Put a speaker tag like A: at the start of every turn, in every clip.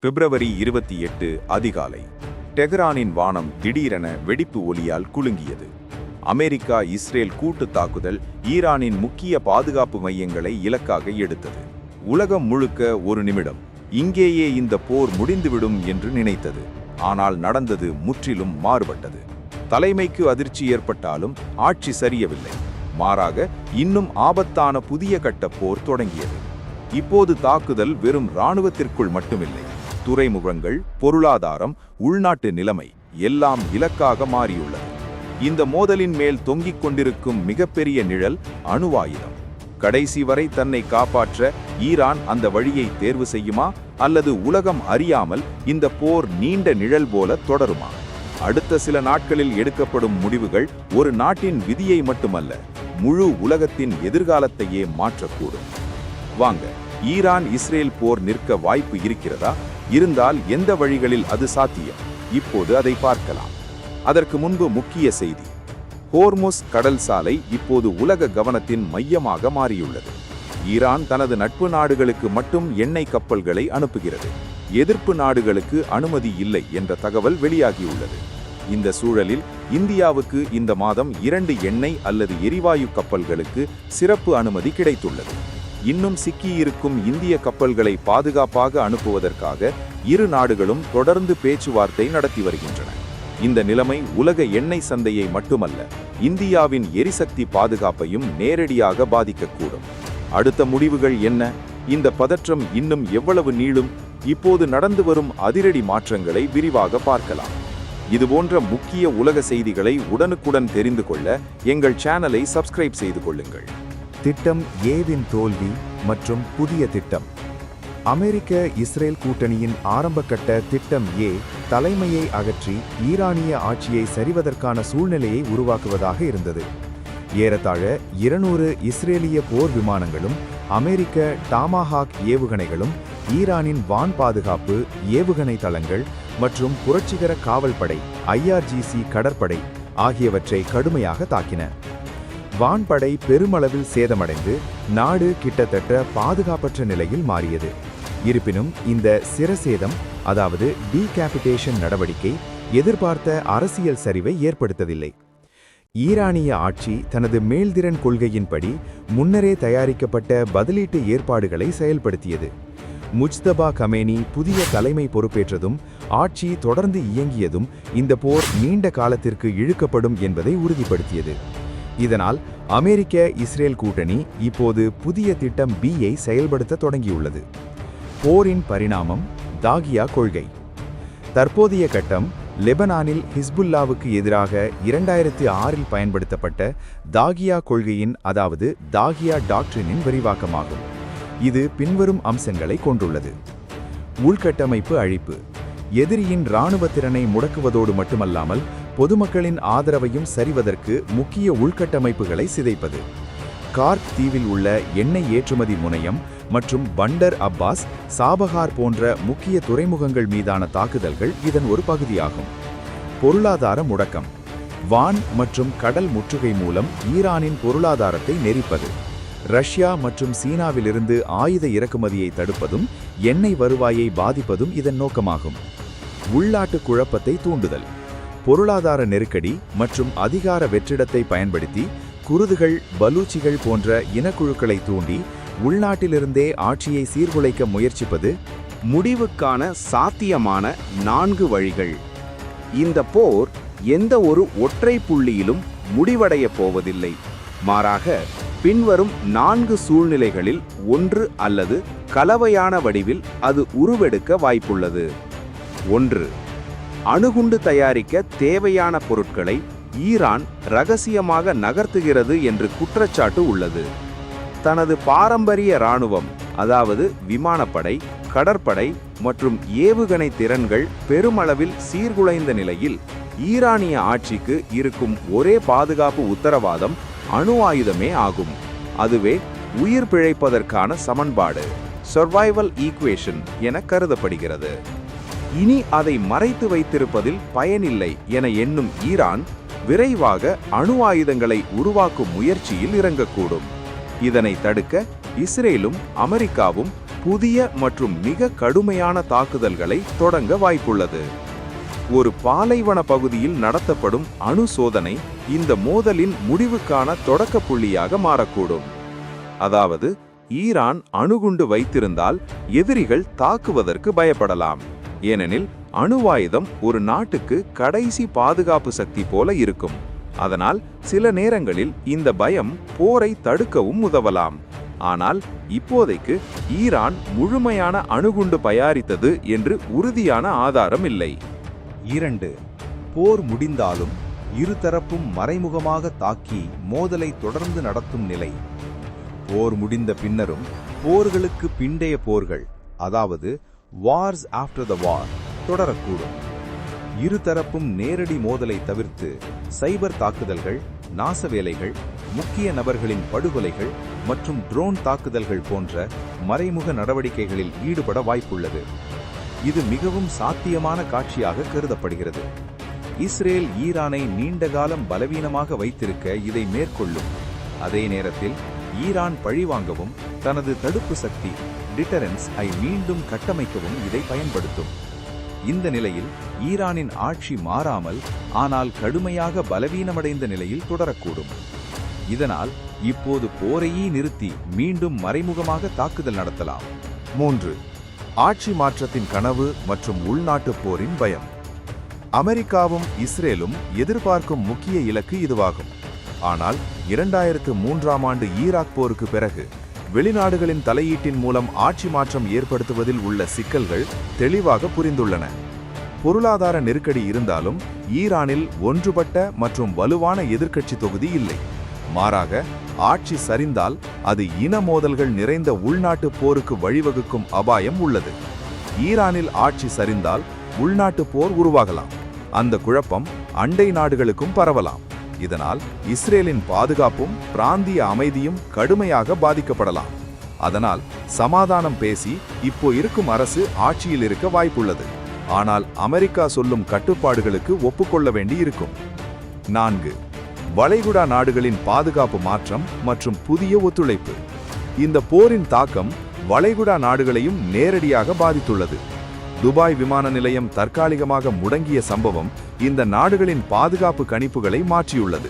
A: பிப்ரவரி 28 அதிகாலை டெஹ்ரானின் வானம் திடீரென வெடிப்பு ஒலியால் குலுங்கியது. அமெரிக்கா இஸ்ரேல் கூட்டு தாக்குதல் ஈரானின் முக்கிய பாதுகாப்பு மையங்களை இலக்காக எடுத்தது. உலகம் முழுக்க ஒரு நிமிடம் இங்கேயே இந்த போர் முடிந்துவிடும் என்று நினைத்தது. ஆனால் நடந்தது முற்றிலும் மாறுபட்டது. தலைமைக்கு அதிர்ச்சி ஏற்பட்டாலும் ஆட்சி சரியவில்லை. மாறாக இன்னும் ஆபத்தான புதிய கட்ட போர் தொடங்கியது. இப்போது தாக்குதல் வெறும் இராணுவத்திற்குள் மட்டுமில்லை, துறைமுகங்கள், பொருளாதாரம், உள்நாட்டு நிலைமை எல்லாம் இலக்காக மாறியுள்ளது. இந்த மோதலின் மேல் தொங்கிக் கொண்டிருக்கும் மிகப்பெரிய நிழல் அணு ஆயுதம். கடைசி வரை தன்னை காப்பாற்ற ஈரான் அந்த வழியை தேர்வு செய்யுமா, அல்லது உலகம் அறியாமல் இந்த போர் நீண்ட நிழல் போல தொடருமா? அடுத்த சில நாட்களில் எடுக்கப்படும் முடிவுகள் ஒரு நாட்டின் விதியை மட்டுமல்ல, முழு உலகத்தின் எதிர்காலத்தையே மாற்றக்கூடும். வாங்க, ஈரான் இஸ்ரேல் போர் நிற்க வாய்ப்பு இருக்கிறதா? இருந்தால் எந்த வழிகளில் அது சாத்தியம்? இப்போது அதை பார்க்கலாம். அதற்கு முன்பு முக்கிய செய்தி. ஹோர்முஸ் கடல் சாலை இப்போது உலக கவனத்தின் மையமாக மாறியுள்ளது. ஈரான் தனது நட்பு நாடுகளுக்கு மட்டும் எண்ணெய் கப்பல்களை அனுப்புகிறது. எதிர்ப்பு நாடுகளுக்கு அனுமதி இல்லை என்ற தகவல் வெளியாகியுள்ளது. இந்த சூழலில் இந்தியாவுக்கு இந்த மாதம் 2 எண்ணெய் அல்லது எரிவாயு கப்பல்களுக்கு சிறப்பு அனுமதி கிடைத்துள்ளது. இன்னும் சிக்கியிருக்கும் இந்திய கப்பல்களை பாதுகாப்பாக அனுப்புவதற்காக இரு நாடுகளும் தொடர்ந்து பேச்சுவார்த்தை நடத்தி வருகின்றன. இந்த நிலைமை உலக எண்ணெய் சந்தையை மட்டுமல்ல, இந்தியாவின் எரிசக்தி பாதுகாப்பையும் நேரடியாக பாதிக்கக்கூடும். அடுத்த முடிவுகள் என்ன? இந்த பதற்றம் இன்னும் எவ்வளவு நீளும்? இப்போது நடந்து வரும் அதிரடி மாற்றங்களை விரிவாக பார்க்கலாம். இதுபோன்ற முக்கிய உலக செய்திகளை உடனுக்குடன் தெரிந்து கொள்ள எங்கள் சேனலை சப்ஸ்கிரைப் செய்து கொள்ளுங்கள்.
B: திட்டம் ஏவின் தோல்வி மற்றும் புதிய திட்டம். அமெரிக்க இஸ்ரேல் கூட்டணியின் ஆரம்பகட்ட திட்டம் ஏ தலைமையை அகற்றி ஈரானிய ஆட்சியை சரிவதற்கான சூழ்நிலையை உருவாக்குவதாக இருந்தது. ஏறத்தாழ 200 இஸ்ரேலிய போர் விமானங்களும் அமெரிக்க டாமாஹாக் ஏவுகணைகளும் ஈரானின் வான் பாதுகாப்பு, ஏவுகணை தளங்கள் மற்றும் புரட்சிகர காவல்படை IRGC கடற்படை ஆகியவற்றை கடுமையாக தாக்கின. வான்படை பெருமளவில் சேதமடைந்து நாடு கிட்டத்தட்ட பாதுகாப்பற்ற நிலையில் மாறியது. இருப்பினும் இந்த சிரசேதம், அதாவது டீகேபிடேஷன் நடவடிக்கை எதிர்பார்த்த அரசியல் சரிவை ஏற்படுத்தவில்லை. ஈரானிய ஆட்சி தனது மேல்திறன் கொள்கையின்படி முன்னரே தயாரிக்கப்பட்ட பதிலீட்டு ஏற்பாடுகளை செயல்படுத்தியது. முஜ்தபா கமேனி புதிய தலைமை பொறுப்பேற்றதும் ஆட்சி தொடர்ந்து இயங்கியதும் இந்த போர் நீண்ட காலத்திற்கு இழுக்கப்படும் என்பதை உறுதிப்படுத்தியது. இதனால் அமெரிக்க இஸ்ரேல் கூட்டணி இப்போது புதிய திட்டம் B-ஐ செயல்படுத்த தொடங்கியுள்ளது. போரின் பரிணாமம். தாகியா கொள்கை. தற்போதைய கட்டம் லெபனானில் ஹிஸ்புல்லாவுக்கு எதிராக 2006இல் பயன்படுத்தப்பட்ட தாகியா கொள்கையின், அதாவது தாகியா டாக்ட்ரினின் விரிவாக்கமாகும். இது பின்வரும் அம்சங்களை கொண்டுள்ளது. உள்கட்டமைப்பு அழிப்பு. எதிரியின் இராணுவ திறனை முடக்குவதோடு மட்டுமல்லாமல் பொதுமக்களின் ஆதரவையும் சரிவதற்கு முக்கிய உள்கட்டமைப்புகளை சிதைப்பது. கார்க் தீவில் உள்ள எண்ணெய் ஏற்றுமதி முனையம் மற்றும் பண்டர் அப்பாஸ், சாபஹார் போன்ற முக்கிய துறைமுகங்கள் மீதான தாக்குதல்கள் இதன் ஒரு பகுதியாகும். பொருளாதார முடக்கம். வான் மற்றும் கடல் முற்றுகை மூலம் ஈரானின் பொருளாதாரத்தை நெரிப்பது. ரஷ்யா மற்றும் சீனாவிலிருந்து ஆயுத இறக்குமதியை தடுப்பதும் எண்ணெய் வருவாயை பாதிப்பதும் இதன் நோக்கமாகும். உள்நாட்டு குழப்பத்தை தூண்டுதல். பொருளாதார நெருக்கடி மற்றும் அதிகார வெற்றிடத்தை பயன்படுத்தி குருதுகள், பலூச்சிகள் போன்ற இனக்குழுக்களை தூண்டி உள்நாட்டிலிருந்தே ஆட்சியை சீர்குலைக்க முயற்சிப்பது.
A: முடிவுக்கான சாத்தியமான 4 வழிகள். இந்த போர் எந்த ஒரு ஒற்றை புள்ளியிலும் முடிவடைய போவதில்லை. மாறாக பின்வரும் 4 சூழ்நிலைகளில் ஒன்று அல்லது கலவையான வடிவில் அது உருவெடுக்க வாய்ப்புள்ளது. 1. அணுகுண்டு தயாரிக்க தேவையான பொருட்களை ஈரான் ரகசியமாக நகர்த்துகிறது என்று குற்றச்சாட்டு உள்ளது. தனது பாரம்பரிய இராணுவம், அதாவது விமானப்படை, கடற்படை மற்றும் ஏவுகணை திறன்கள் பெருமளவில் சீர்குலைந்த நிலையில் ஈரானிய ஆட்சிக்கு இருக்கும் ஒரே பாதுகாப்பு உத்தரவாதம் அணு ஆயுதமே ஆகும். அதுவே உயிர் பிழைப்பதற்கான சமன்பாடு, சர்வைவல் ஈக்குவேஷன் என கருதப்படுகிறது. இனி அதை மறைத்து வைத்திருப்பதில் பயனில்லை என எண்ணும் ஈரான் விரைவாக அணு ஆயுதங்களை உருவாக்கும் முயற்சியில் இறங்கக்கூடும். இதனை தடுக்க இஸ்ரேலும் அமெரிக்காவும் புதிய மற்றும் மிக கடுமையான தாக்குதல்களை தொடங்க வாய்ப்புள்ளது. ஒரு பாலைவன பகுதியில் நடத்தப்படும் அணு சோதனை இந்த மோதலின் முடிவுக்கான தொடக்க புள்ளியாக மாறக்கூடும். அதாவது, ஈரான் அணுகுண்டு வைத்திருந்தால் எதிரிகள் தாக்குவதற்கு பயப்படலாம். ஏனெனில் அணுவாயுதம் ஒரு நாட்டுக்கு கடைசி பாதுகாப்பு சக்தி போல இருக்கும். அதனால் சில நேரங்களில் இந்த பயம் போரை தடுக்கவும் உதவலாம். ஆனால் இப்போதைக்கு ஈரான் முழுமையான அணுகுண்டு தயாரித்தது என்று உறுதியான ஆதாரம் இல்லை.
C: 2. போர் முடிந்தாலும் இருதரப்பும் மறைமுகமாக தாக்கி மோதலை தொடர்ந்து நடத்தும் நிலை. போர் முடிந்த பின்னரும் போர்களுக்கு பிந்தைய போர்கள், அதாவது வார்ஸ் ஆஃப்டர் த வார், தொடரக்கூடும். இருதரப்பும் நேரடி மோதலை தவிர்த்து சைபர் தாக்குதல்கள், நாசவேலைகள், முக்கிய நபர்களின் படுகொலைகள் மற்றும் ட்ரோன் தாக்குதல்கள் போன்ற மறைமுக நடவடிக்கைகளில் ஈடுபட வாய்ப்புள்ளது. இது மிகவும் சாத்தியமான காட்சியாக கருதப்படுகிறது. இஸ்ரேல் ஈரானை நீண்டகாலம் பலவீனமாக வைத்திருக்க இதை மேற்கொள்ளும். அதே நேரத்தில் ஈரான் பழிவாங்கவும் தனது தடுப்பு சக்தி டிட்டரன்ஸ் ஐ மீண்டும் கட்டமைக்கவும் இதை பயன்படுத்தும். இந்த நிலையில் ஈரானின் ஆட்சி மாறாமல் ஆனால் கடுமையாக பலவீனமடைந்த நிலையில் தொடரக்கூடும். இதனால் இப்போது போரையே நிறுத்தி மீண்டும் மறைமுகமாக தாக்குதல் நடத்தலாம்.
B: 3. ஆட்சி மாற்றத்தின் கனவு மற்றும் உள்நாட்டுப் போரின் பயம். அமெரிக்காவும் இஸ்ரேலும் எதிர்பார்க்கும் முக்கிய இலக்கு இதுவாகும். ஆனால் 2003ஆம் ஆண்டு ஈராக் போருக்கு பிறகு வெளிநாடுகளின் தலையீட்டின் மூலம் ஆட்சி மாற்றம் ஏற்படுத்துவதில் உள்ள சிக்கல்கள் தெளிவாக புரிந்துள்ளன. பொருளாதார நெருக்கடி இருந்தாலும் ஈரானில் ஒன்றுபட்ட மற்றும் வலுவான எதிர்க்கட்சி தொகுதி இல்லை. மாறாக ஆட்சி சரிந்தால் அது இன மோதல்கள் நிறைந்த உள்நாட்டு போருக்கு வழிவகுக்கும் அபாயம் உள்ளது. ஈரானில் ஆட்சி சரிந்தால் உள்நாட்டு போர் உருவாகலாம். அந்த குழப்பம் அண்டை நாடுகளுக்கும் பரவலாம். இதனால் இஸ்ரேலின் பாதுகாப்பும் பிராந்திய அமைதியும் கடுமையாக பாதிக்கப்படலாம். அதனால் சமாதானம் பேசி இப்போ இருக்கும் அரசு ஆட்சியில் இருக்க வாய்ப்புள்ளது. ஆனால் அமெரிக்கா சொல்லும் கட்டுப்பாடுகளுக்கு ஒப்புக்கொள்ள வேண்டி இருக்கும். 4. வளைகுடா நாடுகளின் பாதுகாப்பு மாற்றம் மற்றும் புதிய ஒத்துழைப்பு. இந்த போரின் தாக்கம் வளைகுடா நாடுகளையும் நேரடியாக பாதித்துள்ளது. துபாய் விமான நிலையம் தற்காலிகமாக முடங்கிய சம்பவம் இந்த நாடுகளின் பாதுகாப்பு கணிப்புகளை மாற்றியுள்ளது.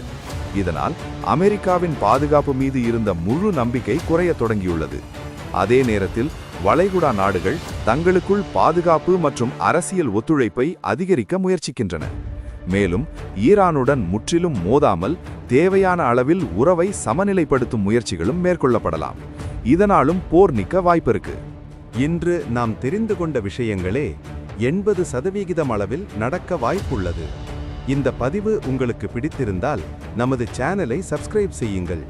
B: இதனால் அமெரிக்காவின் பாதுகாப்பு மீது இருந்த முழு நம்பிக்கை குறையத் தொடங்கியுள்ளது. அதே நேரத்தில் வளைகுடா நாடுகள் தங்களுக்குள் பாதுகாப்பு மற்றும் அரசியல் ஒத்துழைப்பை அதிகரிக்க முயற்சிக்கின்றன. மேலும் ஈரானுடன் முற்றிலும் மோதாமல் தேவையான அளவில் உறவை சமநிலைப்படுத்தும் முயற்சிகளும் மேற்கொள்ளப்படலாம். இதனாலும் போர் நிற்க வாய்ப்பிருக்கு.
C: இன்று நாம் தெரிந்து கொண்ட விஷயங்களே 80% அளவில் நடக்க வாய்ப்புள்ளது. இந்த பதிவு உங்களுக்கு பிடித்திருந்தால் நமது சேனலை சப்ஸ்கிரைப் செய்யுங்கள்.